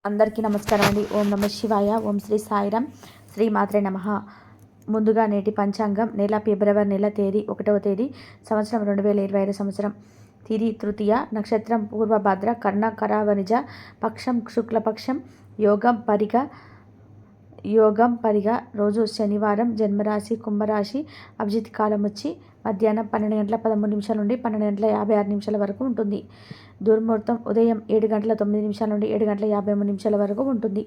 అందరికీ నమస్కారం అండి. ఓం నమ శివాయ. ఓం శ్రీ సాయిరామ్. శ్రీ మాత్రే నమ. ముందుగా నేటి పంచాంగం నెల ఫిబ్రవరి నెల తేదీ 1వ తేదీ సంవత్సరం 2025 సంవత్సరం. తిథి తృతీయ, నక్షత్రం పూర్వభద్ర, కర్ణ కరావనిజ, పక్షం శుక్లపక్షం, యోగం పరిగ, రోజు శనివారం, జన్మరాశి కుంభరాశి, అభిజిత్ కాలం వచ్చి మధ్యాహ్నం 12:13 నుండి 12:56 వరకు ఉంటుంది. దుర్ముహూర్తం ఉదయం 7:09 నుండి 7:53 వరకు ఉంటుంది.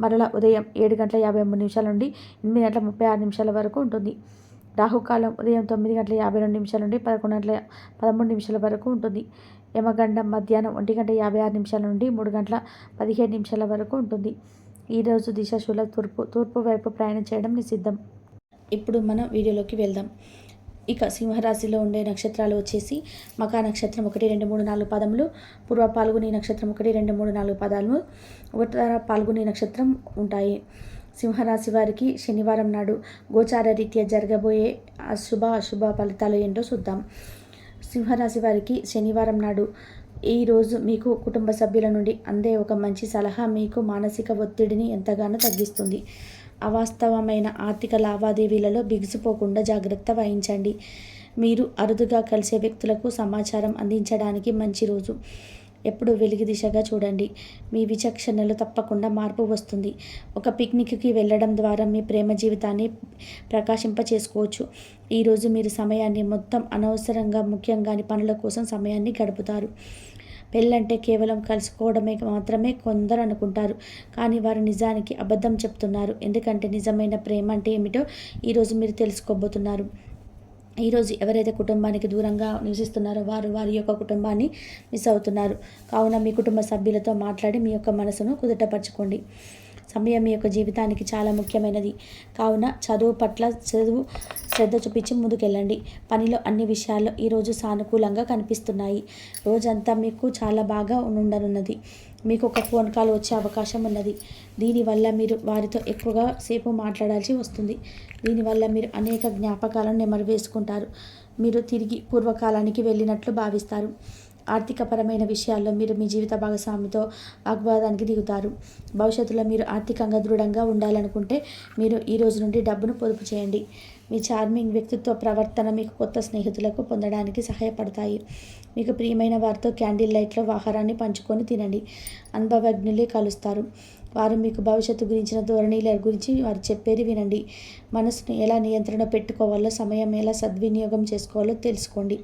మరల ఉదయం 7:53 నుండి 8:36 వరకు ఉంటుంది. రాహుకాలం ఉదయం 9:52 నుండి 11:13 వరకు ఉంటుంది. యమగండం మధ్యాహ్నం 1:56 నుండి 3:17 వరకు ఉంటుంది. ఈరోజు దిశాశూల తూర్పు వైపు ప్రయాణం చేయడం నిషిద్ధం. ఇప్పుడు మనం వీడియోలోకి వెళ్దాం. ఇక సింహరాశిలో ఉండే నక్షత్రాలు వచ్చేసి మఖా నక్షత్రం 1, 2, 3, 4 పదములు, పూర్వ పాల్గొని నక్షత్రం 1, 2, 3, 4 పదాలు, ఉత్తర పాల్గొని నక్షత్రం ఉంటాయి. సింహరాశి వారికి శనివారం నాడు గోచార రీత్యా జరగబోయే అశుభ ఫలితాలు ఏంటో చూద్దాం. సింహరాశి వారికి శనివారం నాడు ఈరోజు మీకు కుటుంబ సభ్యుల నుండి అందే ఒక మంచి సలహా మీకు మానసిక ఒత్తిడిని ఎంతగానో తగ్గిస్తుంది. అవాస్తవమైన ఆర్థిక లావాదేవీలలో బిగుసిపోకుండా జాగ్రత్త వహించండి. మీరు అరుదుగా కలిసే వ్యక్తులకు సమాచారం అందించడానికి మంచి రోజు. ఎప్పుడు వెలుగు దిశగా చూడండి. మీ విచక్షణలో తప్పకుండా మార్పు వస్తుంది. ఒక పిక్నిక్కి వెళ్ళడం ద్వారా మీ ప్రేమ జీవితాన్ని ప్రకాశింపచేసుకోవచ్చు. ఈరోజు మీరు సమయాన్ని మొత్తం అనవసరంగా ముఖ్యంగాని పనుల కోసం సమయాన్ని గడుపుతారు. పెళ్ళంటే కేవలం కలుసుకోవడమే మాత్రమే కొందరు అనుకుంటారు. కానీ వారు నిజానికి అబద్ధం చెప్తున్నారు. ఎందుకంటే నిజమైన ప్రేమ అంటే ఏమిటో ఈరోజు మీరు తెలుసుకోబోతున్నారు. ఈరోజు ఎవరైతే కుటుంబానికి దూరంగా నివసిస్తున్నారో వారు వారి యొక్క కుటుంబాన్ని మిస్ అవుతున్నారు. కావున మీ కుటుంబ సభ్యులతో మాట్లాడి మీ యొక్క మనసును కుదుటపరచుకోండి. సమయం మీ యొక్క జీవితానికి చాలా ముఖ్యమైనది. కావున చదువు పట్ల శ్రద్ధ చూపించి ముందుకెళ్ళండి. పనిలో అన్ని విషయాల్లో ఈరోజు సానుకూలంగా కనిపిస్తున్నాయి. రోజంతా మీకు చాలా బాగా ఉండనున్నది. మీకు ఒక ఫోన్ కాల్ వచ్చే అవకాశం ఉన్నది. దీనివల్ల మీరు వారితో ఎక్కువగా సేపు మాట్లాడాల్సి వస్తుంది. దీనివల్ల మీరు అనేక జ్ఞాపకాలను నెమరు వేసుకుంటారు. మీరు తిరిగి పూర్వకాలానికి వెళ్ళినట్లు భావిస్తారు. ఆర్థికపరమైన విషయాల్లో మీరు మీ జీవిత భాగస్వామితో వాగ్వాదానికి దిగుతారు. భవిష్యత్తులో మీరు ఆర్థికంగా దృఢంగా ఉండాలనుకుంటే మీరు ఈ రోజు నుండి డబ్బును పొదుపు చేయండి. మీ చార్మింగ్ వ్యక్తిత్వ ప్రవర్తన మీకు కొత్త స్నేహితులకు పొందడానికి సహాయపడతాయి. మీకు ప్రియమైన వారితో క్యాండిల్ లైట్లో ఆహారాన్ని పంచుకొని తినండి. అనుభవజ్ఞులే కలుస్తారు. వారు మీకు భవిష్యత్తు గురించిన ధోరణిల గురించి వారు చెప్పేది వినండి. మనసును ఎలా నియంత్రణ పెట్టుకోవాలో, సమయం ఎలా సద్వినియోగం చేసుకోవాలో తెలుసుకోండి.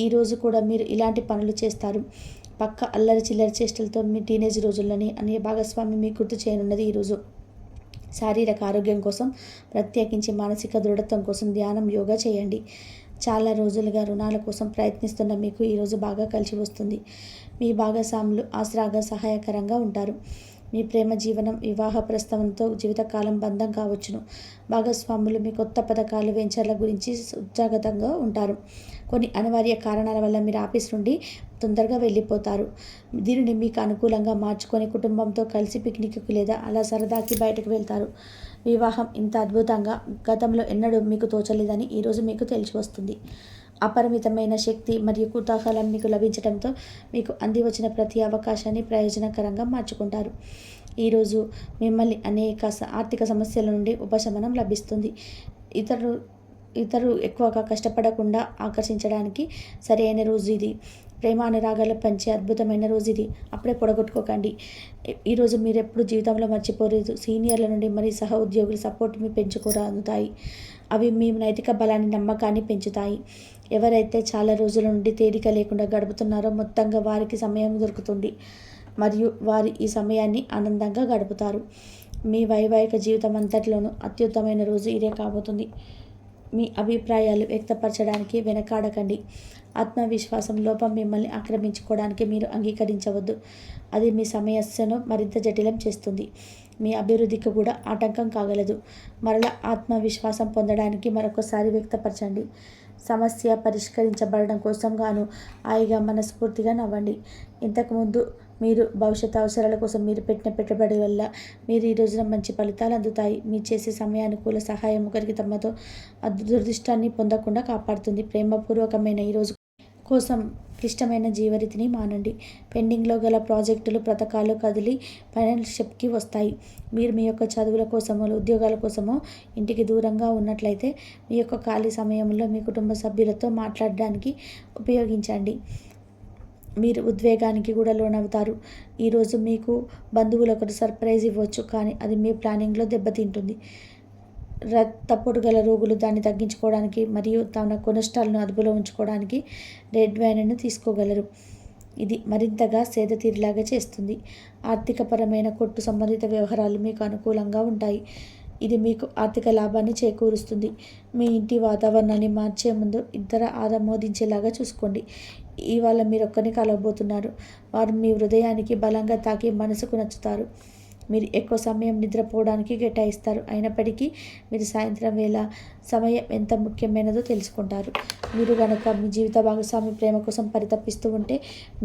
ఈరోజు కూడా మీరు ఇలాంటి పనులు చేస్తారు. పక్క అల్లరి చిల్లరి చేష్టలతో మీ టీనేజ్ రోజుల్లోని అనే భాగస్వామి మీకు గుర్తు చేయనున్నది. ఈరోజు శారీరక ఆరోగ్యం కోసం, ప్రత్యేకించి మానసిక దృఢత్వం కోసం ధ్యానం, యోగా చేయండి. చాలా రోజులుగా రుణాల కోసం ప్రయత్నిస్తున్న మీకు ఈరోజు బాగా కలిసి వస్తుంది. మీ భాగస్వాములు ఆసరాగా సహాయకరంగా ఉంటారు. మీ ప్రేమ జీవనం వివాహ ప్రస్తావనతో జీవితకాలం బంధం కావచ్చును. భాగస్వాములు మీ కొత్త పథకాలు, వెంచర్ల గురించి ఉత్సాహంగా ఉంటారు. కొన్ని అనివార్య కారణాల వల్ల మీరు ఆఫీస్ నుండి తొందరగా వెళ్ళిపోతారు. దీనిని మీకు అనుకూలంగా మార్చుకొని కుటుంబంతో కలిసి పిక్నిక్కి లేదా అలా సరదాకి బయటకు వెళ్తారు. వివాహం ఇంత అద్భుతంగా గతంలో ఎన్నడూ మీకు తోచలేదని ఈరోజు మీకు తెలిసి వస్తుంది. అపరిమితమైన శక్తి మరియు కుతూహలం మీకు లభించడంతో మీకు అంది వచ్చిన ప్రతి అవకాశాన్ని ప్రయోజనకరంగా మార్చుకుంటారు. ఈరోజు మిమ్మల్ని అనేక ఆర్థిక సమస్యల నుండి ఉపశమనం లభిస్తుంది. ఇతరులు ఎక్కువగా కష్టపడకుండా ఆకర్షించడానికి సరైన రోజు ఇది. ప్రేమ అనురాగాలు పంచే అద్భుతమైన రోజు ఇది. అప్పుడే పొడగొట్టుకోకండి. ఈరోజు మీరు ఎప్పుడు జీవితంలో మర్చిపోలేదు. సీనియర్ల నుండి మరియు సహ ఉద్యోగుల సపోర్ట్ మీ పెంచుకోరాదుతాయి. అవి మీ నైతిక బలాన్ని, నమ్మకాన్ని పెంచుతాయి. ఎవరైతే చాలా రోజుల నుండి తేలిక లేకుండా గడుపుతున్నారో మొత్తంగా వారికి సమయం దొరుకుతుంది మరియు వారి ఈ సమయాన్ని ఆనందంగా గడుపుతారు. మీ వైవాహిక జీవితం అంతటిలోనూ అత్యుత్తమైన రోజు ఇదే కాబోతుంది. మీ అభిప్రాయాలు వ్యక్తపరచడానికి వెనకాడకండి. ఆత్మవిశ్వాసం లోపం మిమ్మల్ని ఆక్రమించుకోవడానికి మీరు అంగీకరించవద్దు. అది మీ సమస్యను మరింత జటిలం చేస్తుంది. మీ అభివృద్ధికి కూడా ఆటంకం కాగలదు. మరలా ఆత్మవిశ్వాసం పొందడానికి మరొకసారి వ్యక్తపరచండి. సమస్య పరిష్కరించబడడం కోసం గాను హాయిగా మనస్ఫూర్తిగా నవ్వండి. ఇంతకుముందు మీరు భవిష్యత్ అవసరాల కోసం మీరు పెట్టిన పెట్టుబడి వల్ల మీరు ఈ రోజున మంచి ఫలితాలు అందుతాయి. మీరు చేసే సమయానుకూల సహాయం ఒకరికి తమతో దురదృష్టాన్ని పొందకుండా కాపాడుతుంది. ప్రేమపూర్వకమైన ఈ రోజు కోసం క్లిష్టమైన జీవరీతిని మానండి. పెండింగ్లో గల ప్రాజెక్టులు, పథకాలు కదిలి ఫైనల్ స్టెప్కి వస్తాయి. మీరు మీ యొక్క చదువుల కోసమో, ఉద్యోగాల కోసమో ఇంటికి దూరంగా ఉన్నట్లయితే మీ యొక్క ఖాళీ సమయంలో మీ కుటుంబ సభ్యులతో మాట్లాడడానికి ఉపయోగించండి. మీరు ఉద్వేగానికి కూడా లోనవుతారు. ఈరోజు మీకు బంధువులు ఒకరు సర్ప్రైజ్ ఇవ్వచ్చు, కానీ అది మీ ప్లానింగ్లో దెబ్బతింటుంది. రక్తపోటు గల రోగులు దాన్ని తగ్గించుకోవడానికి మరియు తమ కొలెస్ట్రాల్ను అదుపులో ఉంచుకోవడానికి రెడ్ వైన్ను తీసుకోగలరు. ఇది మరింతగా సేద తీరేలాగా చేస్తుంది. ఆర్థికపరమైన కొట్టు సంబంధిత వ్యవహారాలు మీకు అనుకూలంగా ఉంటాయి. ఇది మీకు ఆర్థిక లాభాన్ని చేకూరుస్తుంది. మీ ఇంటి వాతావరణాన్ని మార్చే ముందు ఇద్దరు ఆమోదించేలాగా చూసుకోండి. ఇవాళ మీరొక్కరిని కలవబోతున్నారు. వారు మీ హృదయానికి బలంగా తాకి మనసుకు నచ్చుతారు. మీరు ఎక్కువ సమయం నిద్రపోవడానికి కేటాయిస్తారు. అయినప్పటికీ మీరు సాయంత్రం వేళ సమయం ఎంత ముఖ్యమైనదో తెలుసుకుంటారు. మీరు కనుక మీ జీవిత భాగస్వామి ప్రేమ కోసం పరితపిస్తూ ఉంటే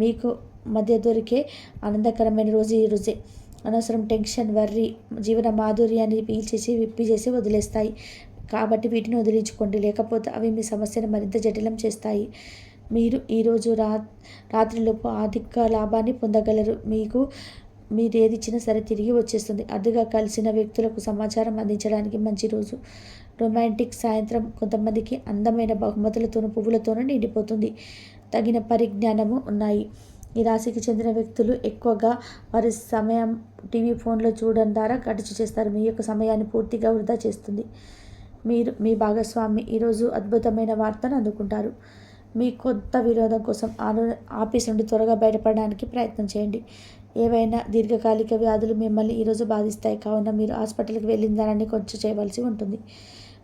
మీకు మధ్య దొరికే ఆనందకరమైన రోజు ఈ రోజే. అనవసరం టెన్షన్, వర్రీ జీవన మాధుర్యాన్ని విప్పిచేసి వదిలేస్తాయి. కాబట్టి వీటిని వదిలించుకోండి, లేకపోతే అవి మీ సమస్యను మరింత జటిలం చేస్తాయి. మీరు ఈరోజు రాత్రిలోపు ఆర్థిక లాభాన్ని పొందగలరు. మీరు ఏది ఇచ్చినా సరే తిరిగి వచ్చేస్తుంది. అరుదుగా కలిసిన వ్యక్తులకు సమాచారం అందించడానికి మంచి రోజు. రొమాంటిక్ సాయంత్రం కొంతమందికి అందమైన బహుమతులతోనూ పువ్వులతోనూ నిండిపోతుంది. తగిన పరిజ్ఞానము ఉన్నాయి. ఈ రాశికి చెందిన వ్యక్తులు ఎక్కువగా వారి సమయం టీవీ, ఫోన్లో చూడడం ద్వారా ఖర్చు చేస్తారు. మీ యొక్క సమయాన్ని పూర్తిగా వృధా చేస్తుంది. మీరు మీ భాగస్వామి ఈరోజు అద్భుతమైన వార్తను అందుకుంటారు. మీ కొత్త వినోదం కోసం ఆఫీస్ నుండి త్వరగా బయటపడడానికి ప్రయత్నం చేయండి. ఏవైనా దీర్ఘకాలిక వ్యాధులు మిమ్మల్ని ఈరోజు బాధిస్తాయి, కావున మీరు హాస్పిటల్కి వెళ్ళిన దానాన్ని కొంచెం చేయవలసి ఉంటుంది.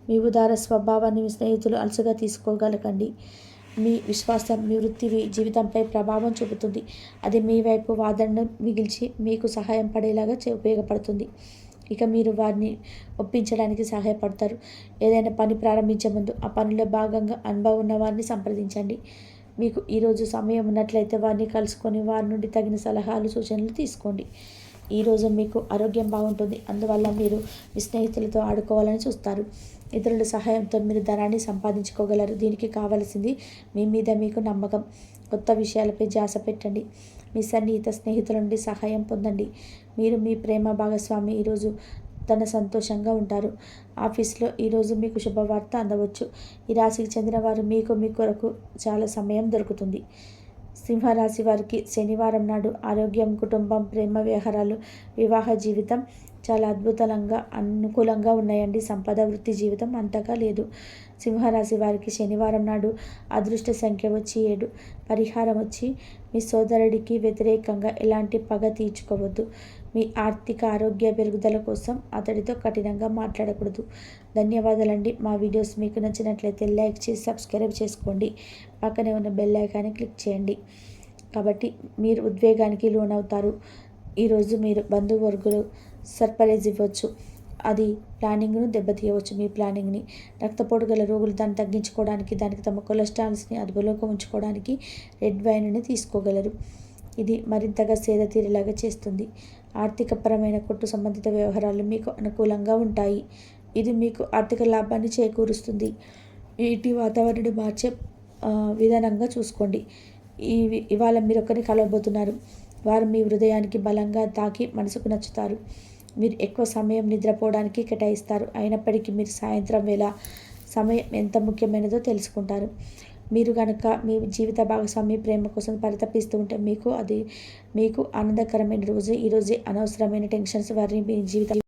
మీ ఉదార స్వభావాన్ని మీ స్నేహితులు అలసుగా తీసుకోగలకండి. మీ విశ్వాసం మీ వృత్తి జీవితంపై ప్రభావం చూపుతుంది. అది మీ వైపు వాదనను మిగిల్చి మీకు సహాయం పడేలాగా ఉపయోగపడుతుంది. ఇక మీరు వారిని ఒప్పించడానికి సహాయపడతారు. ఏదైనా పని ప్రారంభించే ముందు ఆ పనిలో భాగంగా అనుభవం ఉన్న వారిని సంప్రదించండి. మీకు ఈరోజు సమయం ఉన్నట్లయితే వారిని కలుసుకొని వారి నుండి తగిన సలహాలు, సూచనలు తీసుకోండి. ఈరోజు మీకు ఆరోగ్యం బాగుంటుంది. అందువల్ల మీరు మీ స్నేహితులతో ఆడుకోవాలని చూస్తారు. ఇతరుల సహాయంతో మీరు ధనాన్ని సంపాదించుకోగలరు. దీనికి కావలసింది మీ మీద మీకు నమ్మకం. కొత్త విషయాలపై ధ్యాస పెట్టండి. మీ సన్నిహిత స్నేహితుల నుండి సహాయం పొందండి. మీరు మీ ప్రేమ భాగస్వామి ఈరోజు తన సంతోషంగా ఉంటారు. ఆఫీస్లో ఈరోజు మీకు శుభవార్త అందవచ్చు. ఈ రాశికి చెందిన వారు మీ కొరకు చాలా సమయం దొరుకుతుంది. సింహరాశి వారికి శనివారం నాడు ఆరోగ్యం, కుటుంబం, ప్రేమ వ్యవహారాలు, వివాహ జీవితం చాలా అనుకూలంగా ఉన్నాయండి. సంపద, వృత్తి జీవితం అంతగా లేదు. సింహరాశి వారికి శనివారం నాడు అదృష్ట సంఖ్య వచ్చి 7. పరిహారం వచ్చి మీ సోదరుడికి వ్యతిరేకంగా ఎలాంటి పగ తీర్చుకోవద్దు. మీ ఆర్థిక ఆరోగ్య పెరుగుదల కోసం అతడితో కఠినంగా మాట్లాడకూడదు. ధన్యవాదాలండి. మా వీడియోస్ మీకు నచ్చినట్లయితే లైక్ చేసి సబ్స్క్రైబ్ చేసుకోండి. పక్కనే ఉన్న బెల్ ఐకాన్ని క్లిక్ చేయండి. కాబట్టి మీరు ఉద్వేగానికి లోనవుతారు. ఈరోజు మీరు బంధువర్గులు సర్ప్రైజ్ ఇవ్వచ్చు. అది ప్లానింగ్ను దెబ్బతీయవచ్చు. మీ ప్లానింగ్ని రక్తపోటు గల రోగులు దాన్ని తగ్గించుకోవడానికి, దానికి తమ కొలెస్ట్రాల్స్ని అదుపులోకి ఉంచుకోవడానికి రెడ్ వైన్ని తీసుకోగలరు. ఇది మరింతగా సేద తీరేలాగా చేస్తుంది. ఆర్థికపరమైన కొట్టు సంబంధిత వ్యవహారాలు మీకు అనుకూలంగా ఉంటాయి. ఇది మీకు ఆర్థిక లాభాన్ని చేకూరుస్తుంది. ఇంటి వాతావరణాన్ని మార్చే విధానంగా చూసుకోండి. ఇవాళ మీరు ఒకరిని కలవబోతున్నారు. వారు మీ హృదయానికి బలంగా తాకి మనసుకు నచ్చుతారు. మీరు ఎక్కువ సమయం నిద్రపోవడానికి కేటాయిస్తారు. అయినప్పటికీ మీరు సాయంత్రం వేళ సమయం ఎంత ముఖ్యమైనదో తెలుసుకుంటారు. మీరు కనుక మీ జీవిత భాగస్వామి ప్రేమ కోసం పరితపిస్తూ ఉంటే మీకు ఆనందకరమైన రోజు ఈరోజే. అనవసరమైన టెన్షన్స్ వారిని మీ జీవితం